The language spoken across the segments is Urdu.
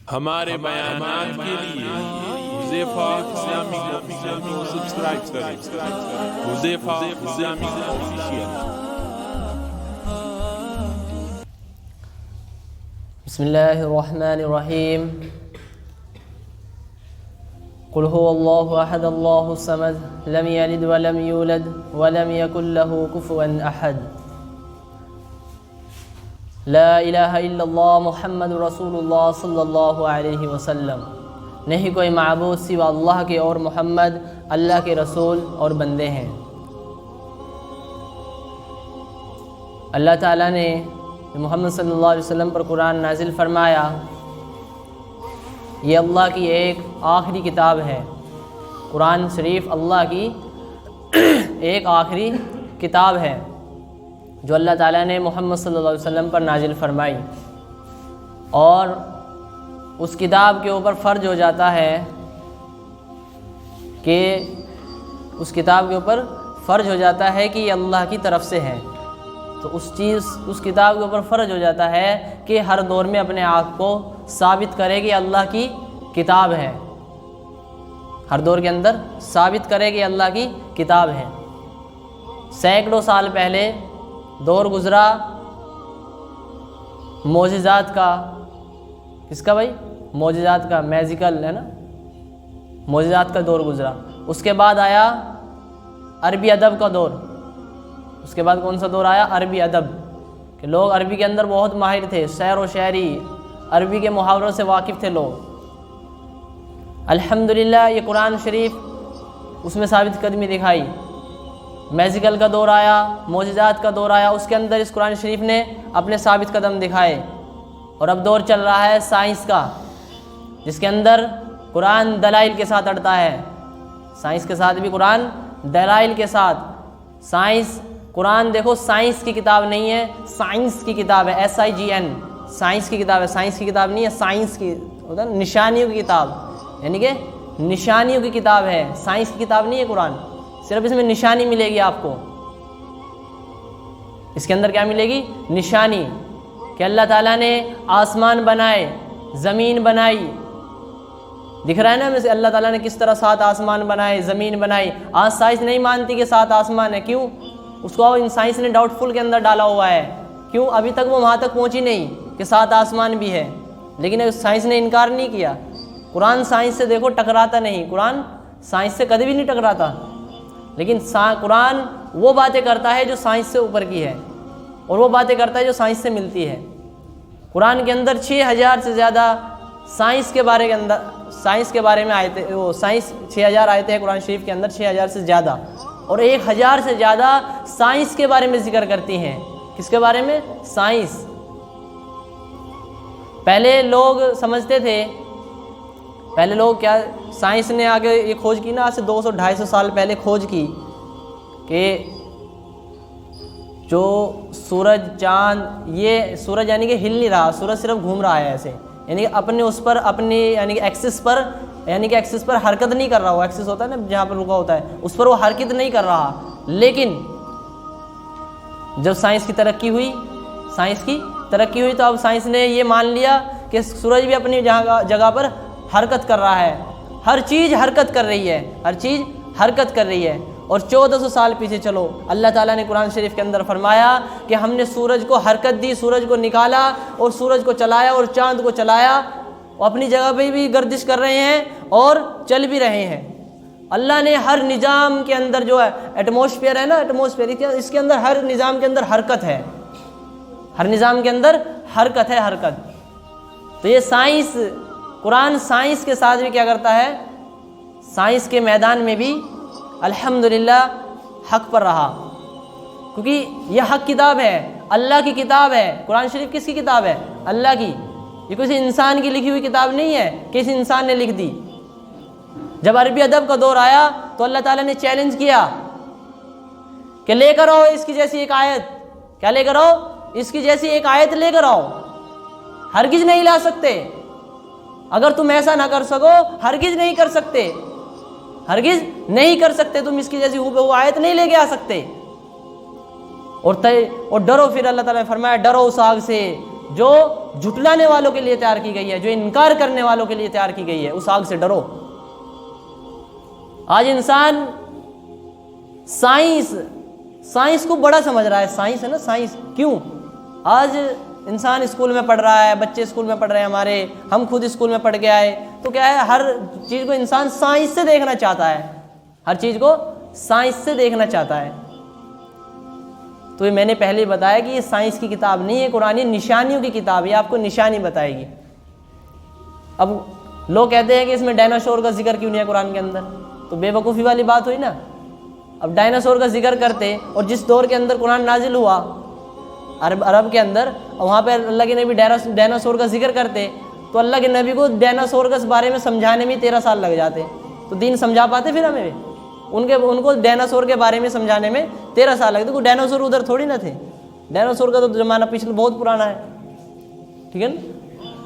ہمارے بیانات کے لیے حذیفہ اسلامک آفیشیل کو سبسکرائب کریں۔ Huzaifa Islamic official. بسم اللہ الرحمن الرحیم۔ قل هو اللہ احد اللہ الصمد لم یلد ولم یولد ولم یکن له کفوا احد۔ لا الہ الا اللہ محمد رسول اللہ صلی اللہ علیہ وسلم۔ نہیں کوئی معبود سوا اللہ کے اور محمد اللہ کے رسول اور بندے ہیں۔ اللہ تعالیٰ نے محمد صلی اللہ علیہ وسلم پر قرآن نازل فرمایا، یہ اللہ کی ایک آخری کتاب ہے۔ قرآن شریف اللہ کی ایک آخری کتاب ہے جو اللہ تعالیٰ نے محمد صلی اللہ علیہ وسلم پر نازل فرمائی، اور اس کتاب کے اوپر فرض ہو جاتا ہے کہ اس کتاب کے اوپر فرض ہو جاتا ہے کہ یہ اللہ کی طرف سے ہے۔ تو اس کتاب کے اوپر فرض ہو جاتا ہے کہ ہر دور میں اپنے آپ کو ثابت کرے کہ اللہ کی کتاب ہے، ہر دور کے اندر ثابت کرے کہ اللہ کی کتاب ہے۔ سینکڑوں سال پہلے دور گزرا معجزات کا۔ کس کا بھائی؟ معجزات کا، میزیکل ہے نا، معجزات کا دور گزرا۔ اس کے بعد آیا عربی ادب کا دور۔ اس کے بعد کون سا دور آیا؟ عربی ادب، کہ لوگ عربی کے اندر بہت ماہر تھے، شعر و شاعری، عربی کے محاوروں سے واقف تھے لوگ۔ الحمدللہ یہ قرآن شریف اس میں ثابت قدمی دکھائی۔ میزیکل کا دور آیا، معجزات کا دور آیا، اس کے اندر اس قرآن شریف نے اپنے ثابت قدم دکھائے۔ اور اب دور چل رہا ہے سائنس کا، جس کے اندر قرآن دلائل کے ساتھ اڑتا ہے۔ سائنس کے ساتھ بھی قرآن دلائل کے ساتھ۔ سائنس، قرآن دیکھو سائنس کی کتاب نہیں ہے، سائنس کی کتاب ہے، SIGN، سائنس کی کتاب ہے، سائنس کی کتاب نہیں ہے، سائنس کی ہوتا ہے نشانیوں کی کتاب، یعنی کہ نشانیوں کی کتاب ہے، سائنس کی کتاب نہیں ہے قرآن۔ صرف اس میں نشانی ملے گی آپ کو۔ اس کے اندر کیا ملے گی؟ نشانی، کہ اللہ تعالیٰ نے آسمان بنائے، زمین بنائی۔ دکھ رہا ہے نا ہمیں سے اللہ تعالیٰ نے کس طرح 7 آسمان بنائے، زمین بنائی۔ آج سائنس نہیں مانتی کہ 7 آسمان ہے۔ کیوں؟ اس کو ان سائنس نے ڈاؤٹ فل کے اندر ڈالا ہوا ہے۔ کیوں؟ ابھی تک وہ وہاں تک پہنچی نہیں کہ 7 آسمان بھی ہے، لیکن سائنس نے انکار نہیں کیا۔ قرآن سائنس سے دیکھو ٹکراتا نہیں، قرآن سائنس سے کبھی بھی نہیں ٹکراتا، لیکن قرآن وہ باتیں کرتا ہے جو سائنس سے اوپر کی ہے، اور وہ باتیں کرتا ہے جو سائنس سے ملتی ہے۔ قرآن کے اندر 6000 سے زیادہ سائنس کے بارے میں آیتیں، وہ سائنس 6000 آیتیں ہیں قرآن شریف کے اندر، 6000 سے زیادہ، اور 1000 سے زیادہ سائنس کے بارے میں ذکر کرتی ہیں۔ کس کے بارے میں؟ سائنس۔ پہلے لوگ سمجھتے تھے، پہلے لوگ کیا، سائنس نے آگے یہ کھوج کی نا، آج سے 200-250 سال پہلے کھوج کی کہ جو سورج، چاند، یہ سورج یعنی کہ ہل نہیں رہا، سورج صرف گھوم رہا ہے ایسے، یعنی کہ اپنے اس پر، اپنی یعنی کہ ایکسس پر حرکت نہیں کر رہا۔ وہ ایکسس ہوتا ہے نا جہاں پر رکا ہوتا ہے، اس پر وہ حرکت نہیں کر رہا۔ لیکن جب سائنس کی ترقی ہوئی تو اب سائنس نے یہ مان لیا کہ سورج بھی اپنی جگہ پر حرکت کر رہا ہے، ہر چیز حرکت کر رہی ہے۔ اور 1400 سال پیچھے چلو، اللہ تعالیٰ نے قرآن شریف کے اندر فرمایا کہ ہم نے سورج کو حرکت دی، سورج کو نکالا اور سورج کو چلایا اور چاند کو چلایا، وہ اپنی جگہ پہ بھی گردش کر رہے ہیں اور چل بھی رہے ہیں۔ اللہ نے ہر نظام کے اندر جو ہے ایٹماسفیئر ہے نا، ایٹماسفیئر، اس کے اندر ہر نظام کے اندر حرکت ہے، ہر نظام کے اندر حرکت ہے۔ تو یہ سائنس، قرآن سائنس کے ساتھ بھی کیا کرتا ہے؟ سائنس کے میدان میں بھی الحمدللہ حق پر رہا، کیونکہ یہ حق کتاب ہے، اللہ کی کتاب ہے۔ قرآن شریف کس کی کتاب ہے؟ اللہ کی۔ یہ کسی انسان کی لکھی ہوئی کتاب نہیں ہے، کسی انسان نے لکھ دی۔ جب عربی ادب کا دور آیا تو اللہ تعالیٰ نے چیلنج کیا کہ لے کر آؤ اس کی جیسی ایک آیت۔ کیا لے کر آؤ؟ اس کی جیسی ایک آیت لے کر آؤ۔ ہرگز نہیں لا سکتے، اگر تم ایسا نہ کر سکو، ہرگز نہیں کر سکتے تم اس کی جیسی ہو آیت نہیں لے کے آ سکتے۔ اور ڈرو، پھر اللہ تعالیٰ نے فرمایا ڈرو اس آگ سے جو جھٹلانے والوں کے لیے تیار کی گئی ہے، جو انکار کرنے والوں کے لیے تیار کی گئی ہے، اس آگ سے ڈرو۔ آج انسان سائنس کو بڑا سمجھ رہا ہے، سائنس ہے نا، سائنس کیوں؟ آج انسان اسکول میں پڑھ رہا ہے، بچے اسکول میں پڑھ رہے ہیں ہمارے، ہم خود اسکول میں پڑھ کے آئے، تو کیا ہے، ہر چیز کو انسان سائنس سے دیکھنا چاہتا ہے، ہر چیز کو سائنس سے دیکھنا چاہتا ہے۔ تو یہ میں نے پہلے بتایا کہ یہ سائنس کی کتاب نہیں ہے، قرآن نشانیوں کی کتاب ہے، آپ کو نشانی بتائے گی۔ اب لوگ کہتے ہیں کہ اس میں ڈائناسور کا ذکر کیوں نہیں ہے قرآن کے اندر، تو بے وقوفی والی بات ہوئی نا۔ اب ڈائناسور کا ذکر کرتے، اور جس دور کے اندر قرآن نازل ہوا عرب کے اندر، وہاں پہ اللہ کے نبی ڈائناسور کا ذکر کرتے، تو اللہ کے نبی کو ڈائناسور کے بارے میں سمجھانے میں 13 سال لگ جاتے، تو دین سمجھا پاتے پھر ہمیں؟ ان کو ڈائناسور کے بارے میں سمجھانے میں 13 سال لگتے، کوئی ڈائناسور ادھر تھوڑی نہ تھے، ڈائناسور کا تو زمانہ پچھلے بہت پرانا ہے، ٹھیک ہے نا۔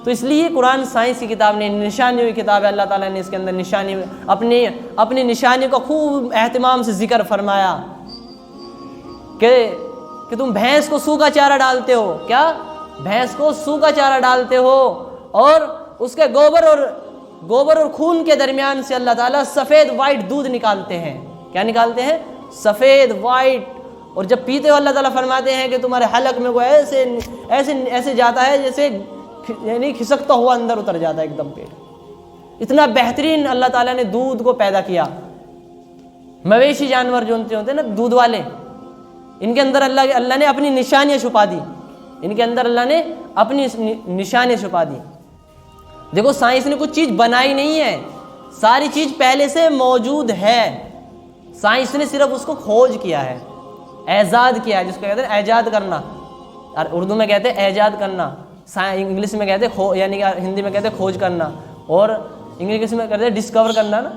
تو اس لیے قرآن سائنس کی کتاب نہیں، نشانیوں کی کتاب ہے۔ اللہ تعالیٰ نے اس کے اندر نشانی، اپنی نشانی کا خوب اہتمام سے ذکر فرمایا کہ تم بھینس کو سوکھا چارہ ڈالتے ہو، کیا بھینس کو سوکھا چارہ ڈالتے ہو، اور اس کے گوبر اور خون کے درمیان سے اللہ تعالیٰ سفید وائٹ دودھ نکالتے ہیں۔ کیا نکالتے ہیں؟ سفید وائٹ، اور جب پیتے ہو اللہ تعالیٰ فرماتے ہیں کہ تمہارے حلق میں وہ ایسے جاتا ہے جیسے یعنی کھسکتا ہوا اندر اتر جاتا ہے ایک دم پیٹ۔ اتنا بہترین اللہ تعالیٰ نے دودھ کو پیدا کیا۔ مویشی جانور جو ہوتے ہیں نا دودھ والے، ان کے اندر اللہ نے اپنی نشانیاں چھپا دی، ان کے اندر اللہ نے اپنی نشانیاں چھپا دی۔ دیکھو سائنس نے کچھ چیز بنائی نہیں ہے، ساری چیز پہلے سے موجود ہے، سائنس نے صرف اس کو کھوج کیا ہے، ایجاد کیا ہے، جس کو کہتے ہیں ایجاد کرنا، اور اردو میں کہتے ہیں ایجاد کرنا، انگلش میں کہتے ہیں یعنی کہ ہندی میں کہتے ہیں کھوج کرنا، اور انگلش میں کہتے ہیں ڈسکور کرنا نا،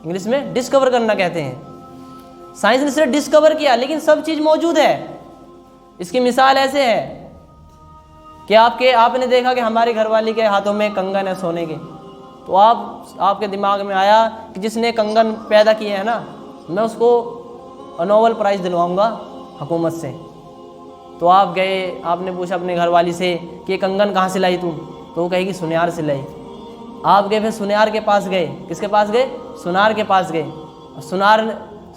انگلش میں ڈسکور کرنا کہتے ہیں۔ سائنس نے صرف ڈسکور کیا، لیکن سب چیز موجود ہے۔ اس کی مثال ایسے ہے کہ آپ نے دیکھا کہ ہمارے گھر والی کے ہاتھوں میں کنگن ہے سونے کے، تو آپ کے دماغ میں آیا کہ جس نے کنگن پیدا کیے ہیں نا، میں اس کو نوبل پرائز دلواؤں گا حکومت سے۔ تو آپ گئے، آپ نے پوچھا اپنے گھر والی سے کہ یہ کنگن کہاں سے لائی تم، تو وہ کہے گی سنیار سے لائی۔ آپ گئے پھر سنیار کے پاس گئے، کس کے پاس گئے؟ سنار کے پاس گئے، اور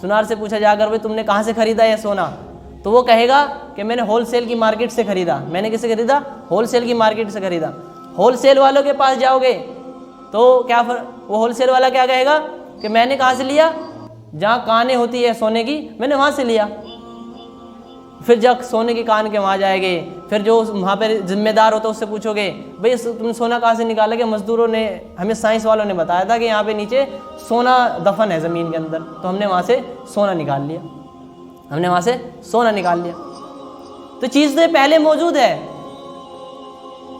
سنار سے پوچھا جا کر بھائی تم نے کہاں سے خریدا یہ سونا، تو وہ کہے گا کہ میں نے ہول سیل کی مارکیٹ سے خریدا۔ میں نے کس سے خریدا؟ ہول سیل کی مارکیٹ سے خریدا۔ ہول سیل والوں کے پاس جاؤ گے تو وہ ہول سیل والا کیا کہے گا کہ میں نے کہاں سے لیا؟ جہاں کانیں ہوتی ہے سونے کی، میں نے وہاں سے لیا۔ پھر جب سونے کی کان کے وہاں جائے گے، پھر جو وہاں پہ ذمہ دار ہوتا ہے اس سے پوچھو گے بھئی تم سونا کہاں سے نکالا؟ کہ مزدوروں نے، ہمیں سائنس والوں نے بتایا تھا کہ یہاں پہ نیچے سونا دفن ہے زمین کے اندر، تو ہم نے وہاں سے سونا نکال لیا، ہم نے وہاں سے سونا نکال لیا۔ تو چیزیں پہلے موجود ہے۔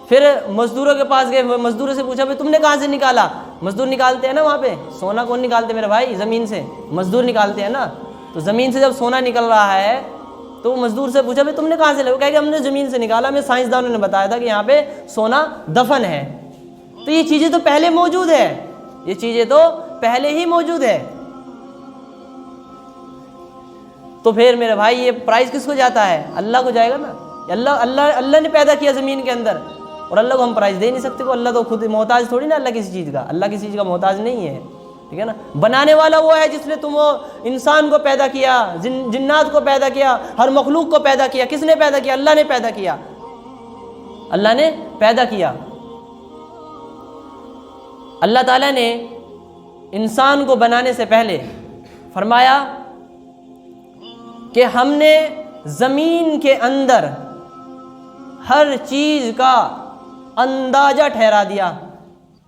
پھر مزدوروں کے پاس گئے، مزدوروں سے پوچھا بھئی تم نے کہاں سے نکالا؟ مزدور نکالتے ہیں نا وہاں پہ، سونا کون نکالتے میرے بھائی؟ زمین سے مزدور نکالتے ہیں نا۔ تو زمین سے جب سونا نکل رہا ہے تو وہ مزدور سے پوچھا بھئی تم نے کہاں سے لیا؟ وہ کہے کہ ہم نے زمین سے نکالا، ہمیں سائنسدانوں نے بتایا تھا کہ یہاں پہ سونا دفن ہے۔ تو یہ چیزیں تو پہلے موجود ہے، یہ چیزیں تو پہلے ہی موجود ہے۔ تو پھر میرے بھائی یہ پرائز کس کو جاتا ہے؟ اللہ کو جائے گا نا۔ اللہ نے پیدا کیا زمین کے اندر، اور اللہ کو ہم پرائز دے نہیں سکتے، کو اللہ تو خود محتاج تھوڑی نا اللہ کسی چیز کا، اللہ کسی چیز کا محتاج نہیں ہے، ٹھیک ہے نا۔ بنانے والا وہ ہے جس نے انسان کو پیدا کیا، جنات کو پیدا کیا، ہر مخلوق کو پیدا کیا۔ کس نے پیدا کیا؟ اللہ نے پیدا کیا، اللہ نے پیدا کیا۔ اللہ تعالیٰ نے انسان کو بنانے سے پہلے فرمایا کہ ہم نے زمین کے اندر ہر چیز کا اندازہ ٹھہرا دیا،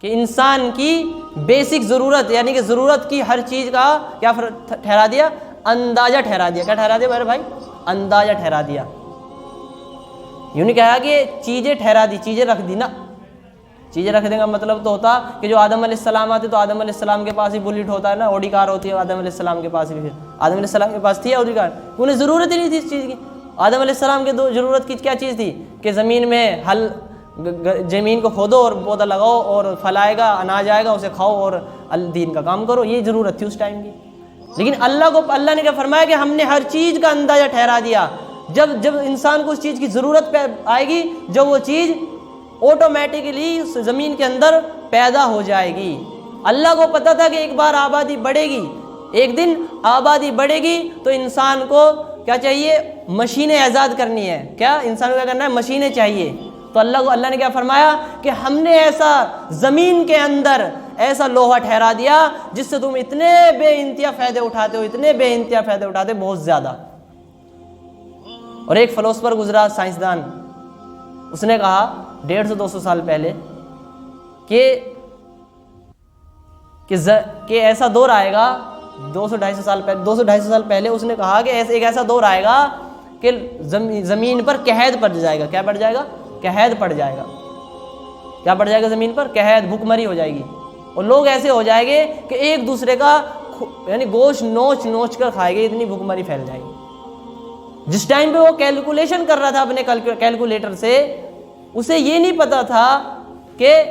کہ انسان کی بیسک ضرورت یعنی کہ ضرورت کی ہر چیز کا کیا ٹھہرا دیا؟ اندازہ ٹھہرا دیا۔ کیا ٹھہرا دیا میرے بھائی؟ اندازہ ٹھہرا دیا۔ یوں نہیں کہا کہ چیزیں ٹھہرا دی، چیزیں رکھ دی نا۔ چیزیں رکھنے کا مطلب تو ہوتا کہ جو آدم علیہ السلام آتے تو آدم علیہ السلام کے پاس ہی بلیٹ ہوتا ہے نا، اوڈی کار ہوتی ہے آدم علیہ السلام کے پاس ہی۔ پھر آدم علیہ السلام کے پاس تھی اوڈی کار، انہیں ضرورت ہی نہیں تھی اس چیز کی۔ آدم علیہ السلام کے ضرورت کی کیا چیز تھی؟ کہ زمین میں زمین کو کھودو اور پودا لگاؤ اور پھل آئے گا، اناج آئے گا، اسے کھاؤ اور دین کا کام کرو، یہ ضرورت تھی اس ٹائم کی۔ لیکن اللہ نے کیا فرمایا کہ ہم نے ہر چیز کا اندازہ ٹھہرا دیا۔ جب انسان کو اس چیز کی ضرورت آئے گی، جب وہ چیز آٹومیٹکلی اس زمین کے اندر پیدا ہو جائے گی۔ اللہ کو پتہ تھا کہ ایک بار آبادی بڑھے گی، ایک دن آبادی بڑھے گی تو انسان کو کیا چاہیے؟ مشینیں ایجاد کرنی ہے۔ کیا انسان کو کیا کرنا ہے؟ مشینیں چاہیے۔ تو اللہ نے کیا فرمایا کہ ہم نے ایسا زمین کے اندر ایسا لوہا ٹھہرا دیا جس سے تم اتنے بے انتہا فائدے اٹھاتے ہو، اتنے بے انتہا فائدے اٹھاتے ہو، بہت زیادہ۔ اور ایک فلسفر گزرا، سائنسدان، اس نے کہا 150-200 سال پہلے کہ ایسا دور آئے گا، 200-250 سال پہلے اس نے کہا کہ ایک ایسا دور آئے گا کہ زمین پر قحط پڑ جائے گا۔ کیا پڑ جائے گا؟ قحط پڑ جائے گا۔ کیا پڑ جائے گا زمین پر؟ قحط، بھوک مری ہو جائے گی، اور لوگ ایسے ہو جائیں گے کہ ایک دوسرے کا یعنی گوشت نوچ کر کھائے گے، اتنی بھوک مری پھیل جائے گی۔ جس ٹائم پہ وہ کیلکولیشن کر رہا تھا اپنے کیلکولیٹر سے، اسے یہ نہیں پتا تھا کہ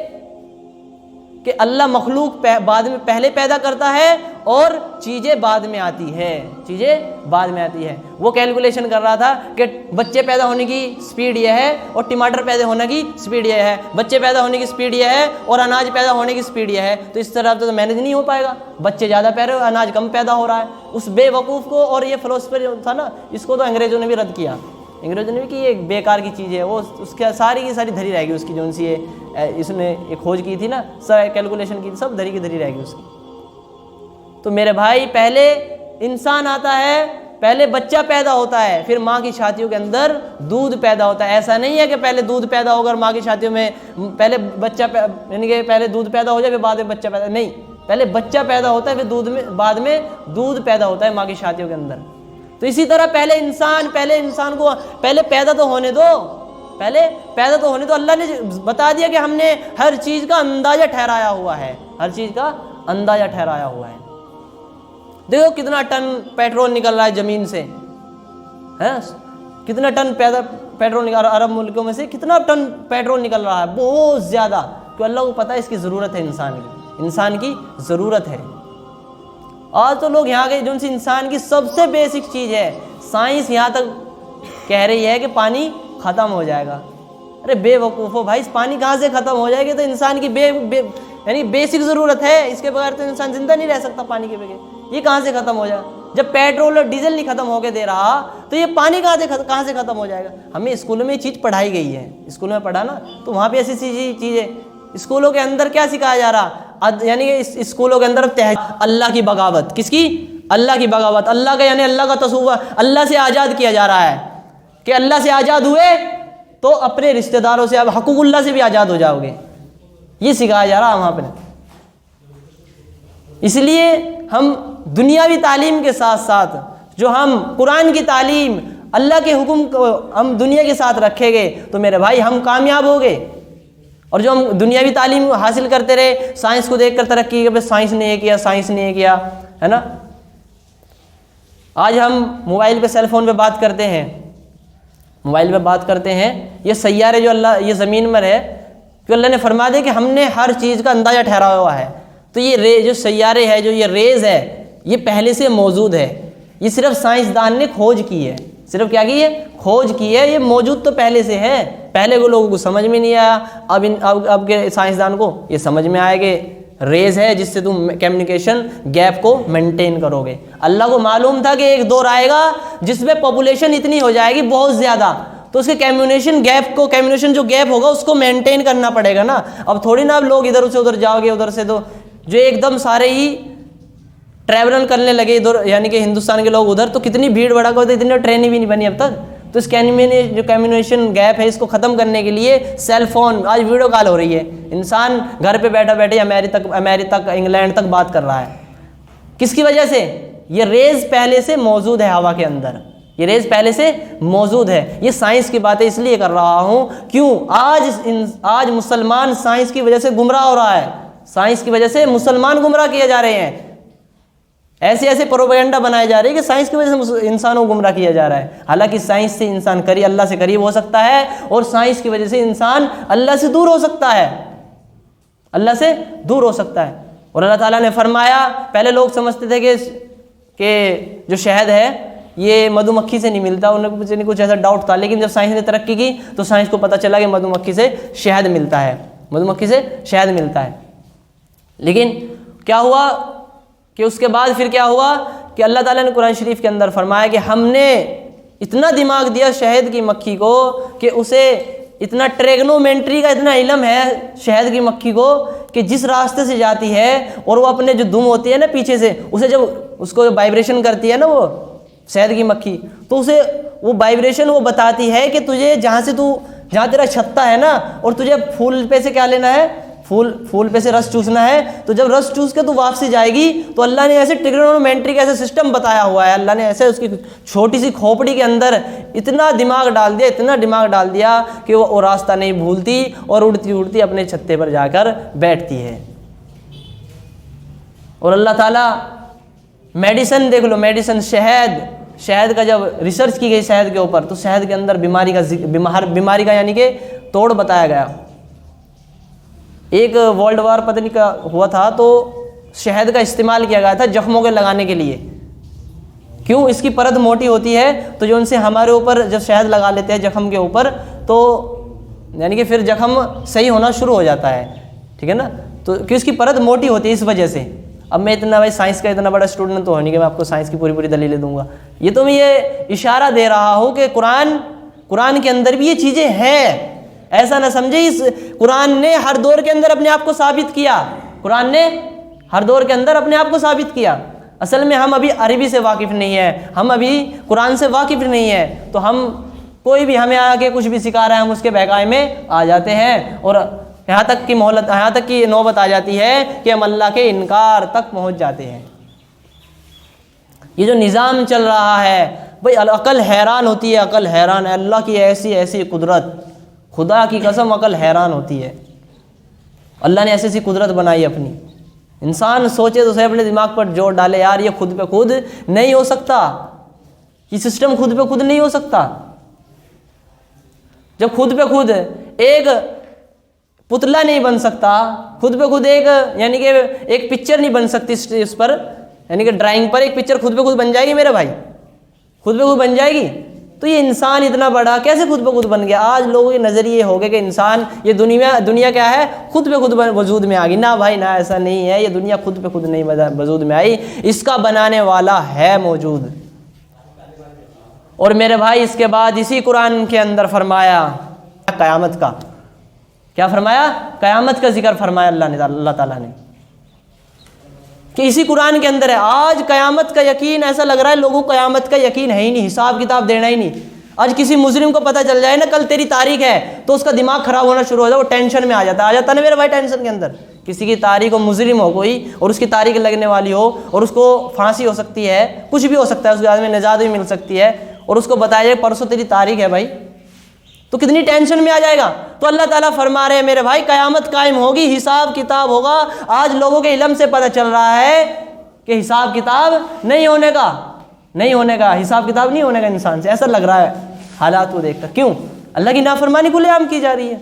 اللہ مخلوق بعد میں پہلے پیدا کرتا ہے اور چیزیں بعد میں آتی ہے۔ وہ کیلکولیشن کر رہا تھا کہ بچے پیدا ہونے کی سپیڈ یہ ہے اور ٹماٹر پیدا ہونے کی سپیڈ یہ ہے، بچے پیدا ہونے کی سپیڈ یہ ہے اور اناج پیدا ہونے کی سپیڈ یہ ہے، تو اس طرح تو مینیج نہیں ہو پائے گا، بچے زیادہ پیدا ہو، اناج کم پیدا ہو رہا ہے۔ اس بے وقوف کو، اور یہ فلسفر جو تھا نا، اس کو تو انگریزوں نے بھی رد کیا، انگریزوں نے بھی کہ یہ بیکار کی چیز ہے، وہ اس کے ساری کی ساری دھری رہ گئی، اس کی جو سی اس نے ایک کھوج کی تھی نا، کیلکولیشن کی، سب دھری کی دھری رہ گئی اس کی۔ تو میرے بھائی، پہلے انسان آتا ہے، پہلے بچہ پیدا ہوتا ہے، پھر ماں کی چھاتیوں کے اندر دودھ پیدا ہوتا ہے۔ ایسا نہیں ہے کہ پہلے دودھ پیدا ہوگا اور ماں کی چھاتیوں میں پہلے بچہ یعنی کہ پہلے دودھ پیدا ہو جائے پھر بعد میں بچہ پیدا، نہیں، پہلے بچہ پیدا ہوتا ہے پھر بعد میں دودھ پیدا ہوتا ہے ماں کی چھاتیوں کے اندر۔ تو اسی طرح پہلے انسان کو پہلے پیدا تو ہونے دو، اللہ نے بتا دیا کہ ہم نے ہر چیز کا اندازہ ٹھہرایا ہوا ہے، دیکھو کتنا ٹن پیٹرول نکل رہا ہے زمین سے، کتنا ٹن پیٹرول نکل رہا ہے، عرب ملکوں میں سے کتنا ٹن پیٹرول نکل رہا ہے، بہت زیادہ، کہ اللہ کو پتہ ہے اس کی ضرورت ہے، انسان کی ضرورت ہے۔ آج تو لوگ یہاں کے جو سی انسان کی سب سے بیسک چیز ہے، سائنس یہاں تک کہہ رہی ہے کہ پانی ختم ہو جائے گا۔ ارے بے وقوف ہو بھائی، پانی کہاں سے ختم ہو جائے گا؟ تو انسان کی یعنی بیسک ضرورت ہے، اس کے بغیر تو انسان زندہ نہیں رہ سکتا، پانی کے بغیر یہ کہاں سے ختم ہو جائے گا؟ جب پیٹرول اور ڈیزل نہیں ختم ہو کے دے رہا تو یہ پانی کہاں سے ختم ہو جائے گا؟ ہمیں اسکولوں میں یہ چیز پڑھائی گئی ہے، اسکولوں میں پڑھا نا، تو وہاں پہ ایسی چیزیں اسکولوں کے اندر کیا سکھایا جا رہا؟ یعنی کہ اسکولوں کے اندر اللہ کی بغاوت، کس کی؟ اللہ کی بغاوت، اللہ کا یعنی اللہ کا تصور، اللہ سے آزاد کیا جا رہا ہے کہ اللہ سے آزاد ہوئے تو اپنے رشتہ داروں سے، اب حقوق اللہ سے بھی آزاد ہو جاؤ گے، یہ سکھایا جا رہا ہے وہاں پہ۔ اس لیے ہم دنیاوی تعلیم کے ساتھ ساتھ جو ہم قرآن کی تعلیم، اللہ کے حکم کو ہم دنیا کے ساتھ رکھیں گے تو میرے بھائی ہم کامیاب ہو گے۔ اور جو ہم دنیاوی تعلیم حاصل کرتے رہے، سائنس کو دیکھ کر ترقی کہ سائنس نے یہ کیا، ہے نا، آج ہم موبائل پہ، سیل فون پہ بات کرتے ہیں، یہ سیارے جو اللہ، یہ زمین پر ہے، کہ اللہ نے فرما دیا کہ ہم نے ہر چیز کا اندازہ ٹھہرایا ہوا ہے، تو یہ جو سیارے ہے، جو یہ ریز ہے، یہ پہلے سے موجود ہے، یہ صرف سائنسدان نے کھوج کی ہے، صرف کیا کی ہے؟ کھوج کی ہے، یہ موجود تو پہلے سے ہے، پہلے کو لوگوں کو سمجھ میں نہیں آیا، اب کے سائنسدان کو یہ سمجھ میں آئے کہ ریز ہے جس سے تم کمیونیکیشن گیپ کو مینٹین کرو گے۔ اللہ کو معلوم تھا کہ ایک دور آئے گا جس میں پاپولیشن اتنی ہو جائے گی بہت زیادہ، تو اس کے کمیونیکیشن جو گیپ ہوگا اس کو مینٹین کرنا پڑے گا نا۔ اب تھوڑی نا اب لوگ ادھر سے ادھر جاؤ گے، ادھر سے تو جو ایک دم سارے ہی ٹریول کرنے لگے ادھر، یعنی کہ ہندوستان کے لوگ ادھر، تو کتنی بھیڑ بڑا ہوتا ہے، اتنی ٹرینیں بھی نہیں بنی اب تک۔ تو اس جو کمیونیکیشن گیپ ہے اس کو ختم کرنے کے لیے سیل فون، آج ویڈیو کال ہو رہی ہے، انسان گھر پہ بیٹھے امریکہ تک انگلینڈ تک بات کر رہا ہے، کس کی وجہ سے؟ یہ ریز پہلے سے موجود ہے ہوا کے اندر، یہ ریز پہلے سے موجود ہے۔ یہ سائنس کی باتیں اس لیے کر رہا ہوں، کیوں؟ آج مسلمان سائنس کی وجہ سے گمراہ ہو رہا ہے، سائنس کی وجہ سے مسلمان گمراہ کیے جا رہے ہیں، ایسے پروپیگنڈا بنائے جا رہے ہیں کہ سائنس کی وجہ سے انسانوں کو گمراہ کیا جا رہا ہے، حالانکہ سائنس سے انسان اللہ سے قریب ہو سکتا ہے، اور سائنس کی وجہ سے انسان اللہ سے دور ہو سکتا ہے، اور اللہ تعالیٰ نے فرمایا، پہلے لوگ سمجھتے تھے کہ جو شہد ہے یہ مدھو مکھی سے نہیں ملتا، انہیں کچھ ایسا ڈاؤٹ تھا، لیکن جب سائنس نے ترقی کی تو سائنس کو پتہ چلا کہ مدھو مکھی سے شہد ملتا ہے، مدھو مکھی سے شہد ملتا ہے۔ لیکن کیا ہوا کہ اس کے بعد پھر کیا ہوا کہ اللہ تعالیٰ نے قرآن شریف کے اندر فرمایا کہ ہم نے اتنا دماغ دیا شہد کی مکھی کو کہ اسے اتنا ٹریگنومنٹری کا اتنا علم ہے شہد کی مکھی کو کہ جس راستے سے جاتی ہے اور وہ اپنے جو دم ہوتی ہے نا پیچھے سے، اسے جب اس کو وائبریشن کرتی ہے نا وہ شہد کی مکھی، تو اسے وہ وائبریشن وہ بتاتی ہے کہ تجھے جہاں تیرا چھتا ہے نا اور تجھے پھول پہ سے کیا لینا ہے، پھول پہ سے رس چوسنا ہے، تو جب رس چوس کے تو واپسی جائے گی تو اللہ نے ایسے ٹریگنومنٹری کا ایسا سسٹم بتایا ہوا ہے، اللہ نے ایسے اس کی چھوٹی سی کھوپڑی کے اندر اتنا دماغ ڈال دیا کہ وہ راستہ نہیں بھولتی اور اڑتی اڑتی اپنے چھتے پر جا کر بیٹھتی ہے۔ اور اللہ تعالیٰ میڈیسن دیکھ لو، میڈیسن شہد کا جب ریسرچ کی گئی شہد کے اوپر، تو شہد کے اندر بیماری کا یعنی کہ توڑ بتایا گیا۔ ایک ورلڈ وار پتہ نہیں کا ہوا تھا تو شہد کا استعمال کیا گیا تھا زخموں کے لگانے کے لیے۔ کیوں؟ اس کی پرت موٹی ہوتی ہے تو جو ان سے ہمارے اوپر جب شہد لگا لیتے ہیں زخم کے اوپر تو یعنی کہ پھر زخم صحیح ہونا شروع ہو جاتا ہے، ٹھیک ہے نا، تو کہ اس کی پرت موٹی ہوتی ہے اس وجہ سے۔ اب میں بھائی سائنس کا اتنا بڑا اسٹوڈنٹ تو نہیں کہ میں آپ کو سائنس کی پوری دلیلیں دوں گا، یہ تو میں یہ اشارہ دے رہا ہوں کہ قرآن کے اندر بھی یہ چیزیں ہیں، ایسا نہ سمجھے اس قرآن نے ہر دور کے اندر اپنے آپ کو ثابت کیا، قرآن نے ہر دور کے اندر اپنے آپ کو ثابت کیا۔ اصل میں ہم ابھی عربی سے واقف نہیں ہیں، ہم ابھی قرآن سے واقف نہیں ہیں، تو ہم کوئی بھی ہمیں آ کے کچھ بھی سکھا رہا ہے ہم اس کے بہکائے میں آ جاتے ہیں اور یہاں تک کی نوبت آ جاتی ہے کہ ہم اللہ کے انکار تک پہنچ جاتے ہیں۔ یہ جو نظام چل رہا ہے بھائی، عقل حیران ہوتی ہے، عقل حیران ہے، اللہ کی ایسی قدرت، خدا کی قسم عقل حیران ہوتی ہے، اللہ نے ایسی قدرت بنائی اپنی۔ انسان سوچے تو صحیح، اپنے دماغ پر جوڑ ڈالے، یار یہ خود پہ خود نہیں ہو سکتا، یہ سسٹم خود پہ خود نہیں ہو سکتا۔ جب خود پہ خود ایک پتلا نہیں بن سکتا، خود پہ خود یعنی کہ ایک پکچر نہیں بن سکتی اس پر، یعنی کہ ڈرائنگ پر ایک پکچر خود پہ خود بن جائے گی میرے بھائی، خود پہ خود بن جائے گی، تو یہ انسان اتنا بڑا کیسے خود پہ خود بن گیا؟ آج لوگوں کے نظریے ہو گئے کہ انسان یہ دنیا کیا ہے، خود پہ خود وجود میں آ گئی۔ نہ بھائی نہ، ایسا نہیں ہے، یہ دنیا خود پہ خود نہیں وجود میں آئی، اس کا بنانے والا ہے موجود۔ اور میرے بھائی اس کے بعد اسی قرآن کے اندر فرمایا قیامت کا، کیا فرمایا؟ قیامت کا ذکر فرمایا اللہ تعالیٰ نے کہ اسی قرآن کے اندر ہے۔ آج قیامت کا یقین ایسا لگ رہا ہے لوگوں کو قیامت کا یقین ہے ہی نہیں، حساب کتاب دینا ہی نہیں۔ آج کسی مجرم کو پتہ چل جائے نا کل تیری تاریخ ہے تو اس کا دماغ خراب ہونا شروع ہو جائے، وہ ٹینشن میں آ جاتا ہے نا میرے بھائی، ٹینشن کے اندر۔ کسی کی تاریخ ہو، مجرم ہو کوئی اور اس کی تاریخ لگنے والی ہو اور اس کو پھانسی ہو سکتی ہے، کچھ بھی ہو سکتا ہے، اس کے بعد میں نجات بھی مل سکتی ہے، اور اس کو بتایا جائے پرسوں تیری تاریخ ہے بھائی، تو کتنی ٹینشن میں آ جائے گا۔ تو اللہ تعالیٰ فرما رہے ہیں میرے بھائی قیامت قائم ہوگی، حساب کتاب ہوگا۔ آج لوگوں کے علم سے پتہ چل رہا ہے کہ حساب کتاب نہیں ہونے کا حساب کتاب نہیں ہونے کا انسان سے، ایسا لگ رہا ہے حالات کو دیکھ کر۔ کیوں؟ اللہ کی نافرمانی کھلے عام کی جا رہی ہے۔